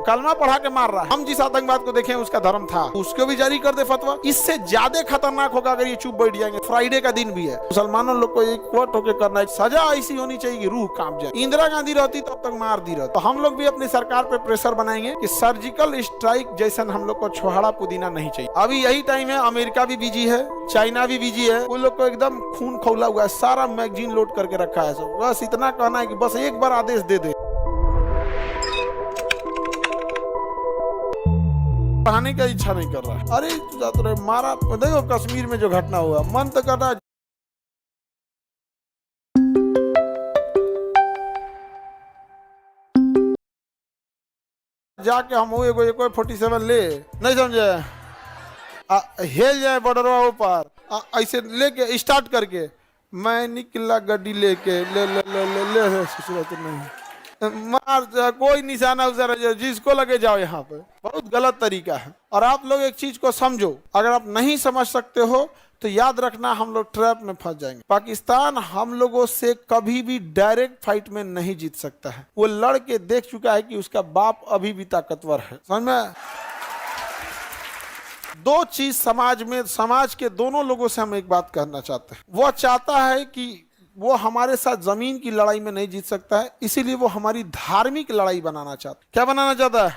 कलमा पढ़ा के मार रहा है। हम जिस आतंकवाद को देखे उसका धर्म था, उसको भी जारी कर दे फतवा। इससे ज्यादा खतरनाक होगा अगर ये चुप बैठ जाएंगे। फ्राइडे का दिन भी है, मुसलमानों लोग को एक वोट होके करना है। सजा ऐसी होनी चाहिए कि रूह कांप जाए। इंदिरा गांधी रहती तब तक मार दी रहती। तो हम लोग भी अपनी सरकार पे प्रेशर बनाएंगे कि सर्जिकल स्ट्राइक जैसा हम लोग को छोहाड़ा पुदीना नहीं चाहिए। अभी यही टाइम है, अमेरिका भी बिजी है, चाइना भी बिजी है। उन लोग को एकदम खून खौला हुआ है, सारा मैगजीन लोड करके रखा है। सब बस इतना कहना है कि बस एक बार आदेश दे दे। पढ़ाने का इच्छा नहीं कर रहा। अरे तो रहे मारा। देखो कश्मीर में जो घटना हुआ, मन तो कर रहा जाके हम एगो 47 ले, नहीं समझे, हेल जाए बॉर्डरवा ऊपर ऐसे लेके स्टार्ट करके मैं निकला गड्डी लेके ले ले ले ले ले, ले नहीं मार कोई निशाना उधर जिसको लगे जाओ। यहाँ पे बहुत गलत तरीका है। और आप लोग एक चीज को समझो, अगर आप नहीं समझ सकते हो तो याद रखना हम लोग ट्रैप में फंस जाएंगे। पाकिस्तान हम लोगों से कभी भी डायरेक्ट फाइट में नहीं जीत सकता है। वो लड़ के देख चुका है कि उसका बाप अभी भी ताकतवर है। समझ में? दो चीज समाज में, समाज के दोनों लोगों से हम एक बात कहना चाहते हैं। वो चाहता है कि वो हमारे साथ जमीन की लड़ाई में नहीं जीत सकता है, इसीलिए वो हमारी धार्मिक लड़ाई बनाना चाहता है। क्या बनाना चाहता है?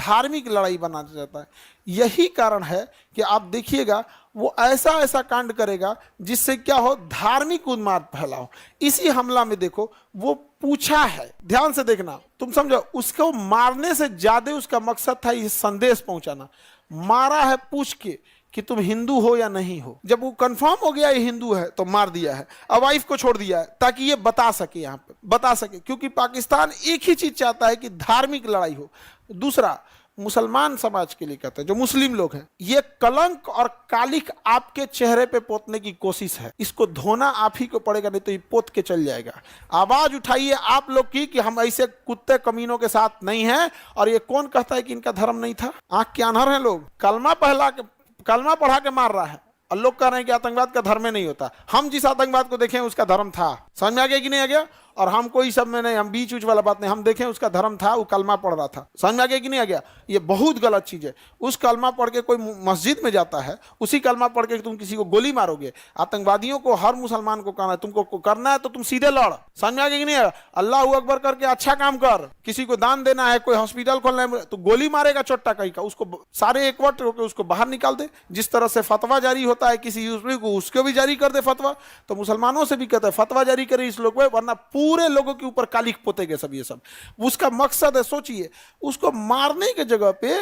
धार्मिक लड़ाई बनाना चाहता है। यही कारण है कि आप देखिएगा वो ऐसा ऐसा कांड करेगा जिससे क्या हो, धार्मिक उन्माद फैला हो। इसी हमला में देखो वो पूछा है, ध्यान से देखना, तुम समझो, उसको मारने से ज्यादा उसका मकसद था ये संदेश पहुंचाना। मारा है पूछ के कि तुम हिंदू हो या नहीं हो। जब वो कंफर्म हो गया ये हिंदू है तो मार दिया है। अब वाइफ को छोड़ दिया है ताकि ये बता सके, यहाँ पे बता सके, क्योंकि पाकिस्तान एक ही चीज चाहता है कि धार्मिक लड़ाई हो। दूसरा, मुसलमान समाज के लिए कहते हैं, जो मुस्लिम लोग हैं, ये कलंक और कालिक आपके चेहरे पे पोतने की कोशिश है। इसको धोना आप ही को पड़ेगा, नहीं तो ये पोत के चल जाएगा। आवाज उठाइए आप लोग की कि हम ऐसे कुत्ते कमीनों के साथ नहीं हैं। और ये कौन कहता है कि इनका धर्म नहीं था? आंख के अनहर हैं लोग। कलमा पढ़ा के मार रहा है और लोग कह रहे हैं कि आतंकवाद का धर्म नहीं होता। हम जिस आतंकवाद को देखें उसका धर्म था। समझ में आ गया कि नहीं आ गया? और हम कोई सब में नहीं, हम बीच उच वाला बात नहीं, हम देखें उसका धर्म था, वो कलमा पढ़ रहा था। समझ में आ गया कि नहीं आ गया? ये बहुत गलत चीज है। उस कलमा पढ़ के कोई मस्जिद में जाता है, उसी कलमा पढ़ के तुम किसी को गोली मारोगे। आतंकवादियों को, हर मुसलमान को कहना है तुमको करना है तो तुम सीधे लड़। समझ में आ गया कि नहीं आ गया? अल्लाह अकबर करके अच्छा काम कर। किसी को दान देना है, कोई हॉस्पिटल खोलना है तो गोली मारेगा चोट्टा कहीं का, उसको सारे एकवट होकर उसको बाहर निकाल दे। जिस तरह से फतवा जारी होता है किसी यूसुफी को, उसको भी जारी कर दे फतवा। तो मुसलमानों से भी कहते हैं फतवा जारी करे इस लोग, वरना पूरे लोगों के ऊपर कालिक पोतेंगे सब। ये सब उसका मकसद है। सोचिए, उसको मारने के जगह पे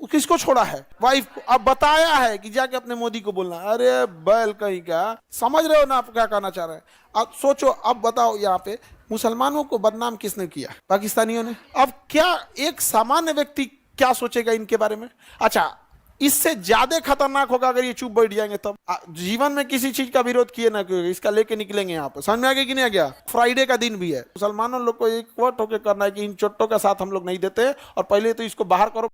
किसको छोड़ा है? वाइफ को। अब बताया है कि जाके अपने मोदी को बोलना। अरे बैल कहीं का, समझ रहे हो ना आप क्या कहना चाह रहे हैं? अब सोचो, अब बताओ, यहाँ पे मुसलमानों को बदनाम किसने किया? पाकिस्तानियों ने। अब क्या एक सामान्य व्यक्ति क्या सोचेगा इनके बारे में? अच्छा, इससे ज्यादा खतरनाक होगा अगर ये चुप बैठ जाएंगे तब। जीवन में किसी चीज का विरोध किए ना क्यों, इसका लेके निकलेंगे यहाँ पे। समझ में आ गया कि नहीं आ गया? फ्राइडे का दिन भी है, मुसलमानों लोग को एक वोट होके करना है कि इन चोट्टों का साथ हम लोग नहीं देते और पहले तो इसको बाहर करो।